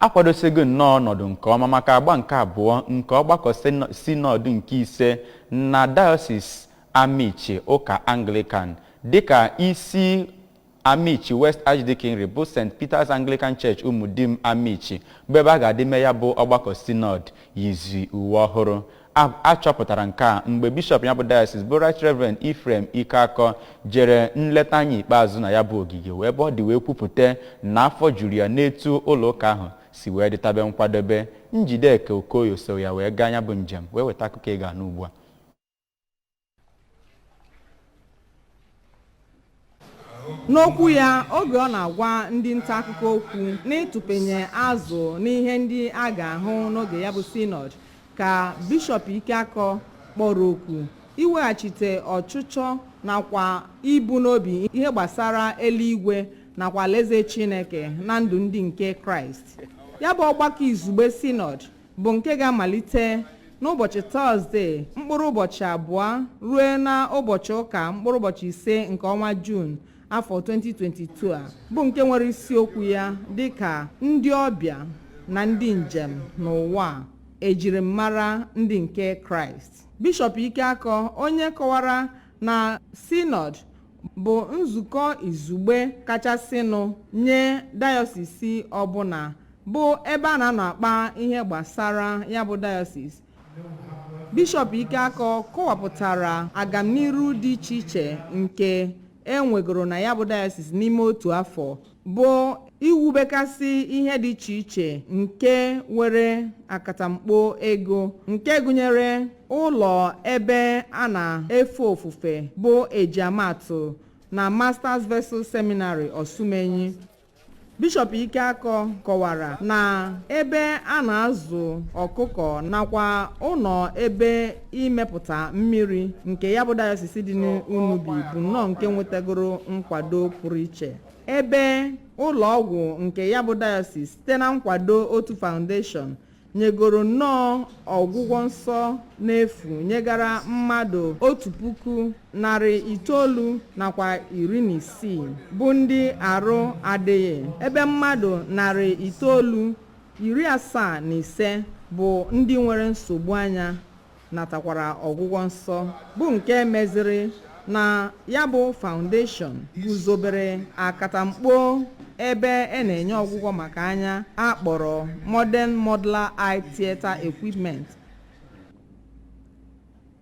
akwadosigo nnọọ ọnọdụ nke ọma maka agba nke abụọ nke ọgbakọ Synod nke ise na Diocese Amichi ụka Anglican dịka isi Amichi West Archdeaconry bụ St. Peter's Anglican Church Umudim Amichi bụ ebe a ga-adịme ya bụ ọgbakọ Synod yizi uwe ọhụrụ. A chọpụtara nke a mgbe bishọp ya bụ diocese bụ Right Reverend Ephraim Ikeakor jere nleta anya ikpeazụ na ya bụ ogige wee ebe ọ dị wee kwupụta na afọ juru ya n'etu ụlọ ụka ahụ si wee dịtabe nkwadobe. Njideke Okoye so ya wee gaa ya bụ njem wee weta akụkọ ị ga-anụ ugbu a. N'okwu ya oge ọ na-agwa ndị nta akụkọ okwu n'ịtụpenye azụ n'ihe ndị a ga-ahụ n'oge ya bụ Synod ka Bishọp Ikeakor kpọrọ okwu iweghachite ọchụchọ nakwa ibu n'obi ihe gbasara eluigwe nakwa alaeze Chineke na ndụ ndị nke Kraịst. Ya bụ ọgbakọ izugbe Synod bụ nke ga-amalite n'ụbọchị Tọzdee mkpụrụ ụbọchị abụọ ruo na ụbọchị ụka mkpụrụ ụbọchị ise nke ọnwa Juun afọ 2022 a bụ nke nwere isiokwu ya dịka ndị ọbịa na ndị njem n'ụwa ejiri mara ndị nke Kraịst. Bishọp Ikeakor onye kọwara na Synod bụ nzukọ izugbe kachasịnụ nye dayọsisi ọbụla bụ ebe a na-anọ akpa ihe gbasara ya bụ dayọsis. Bishọp Ikeakor kọwapụtara agamniru dị iche iche nke enwegoro na ya bụ dayọsis n'ime otu afọ bụ iwubekasị ihe dị iche iche nke nwere akatamkpo ego nke gụnyere ụlọ ebe a na-efe ofufe bụ ejiamatụ na Masters Vessel Seminary Osumenyi. Bishọp Ikeakor kọwara na ebe a na-azụ ọkụkọ nakwa ụlọ ebe imepụta mmiri nke ya bụ dayọsis dị n'Unubi bụ nnọọ nke nwetagoro nkwado pụrụ iche. Ebe ụlọ ọgwụ nke ya bụ dayọsis site na nkwado otu foundation nyegoro nnọọ ọgwụgwọ nsọ n'efu nyegara mmadụ 1,900 nakwa 16 bụ ndị arụ adịghị, ebe mmadụ 975 bụ ndị nwere nsogbu anya natakwara ọgwụgwọ nsọ bụ nke meziri na ya bụ foundation guzobere akatamkpo ebe na-enye ọgwụgwọ maka anya akpọrọ Modern Modular Eye Theater Equipment.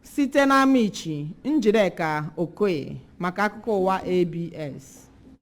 Site na Amichi, Njikere Okoye maka akụkọ ụwa ABS.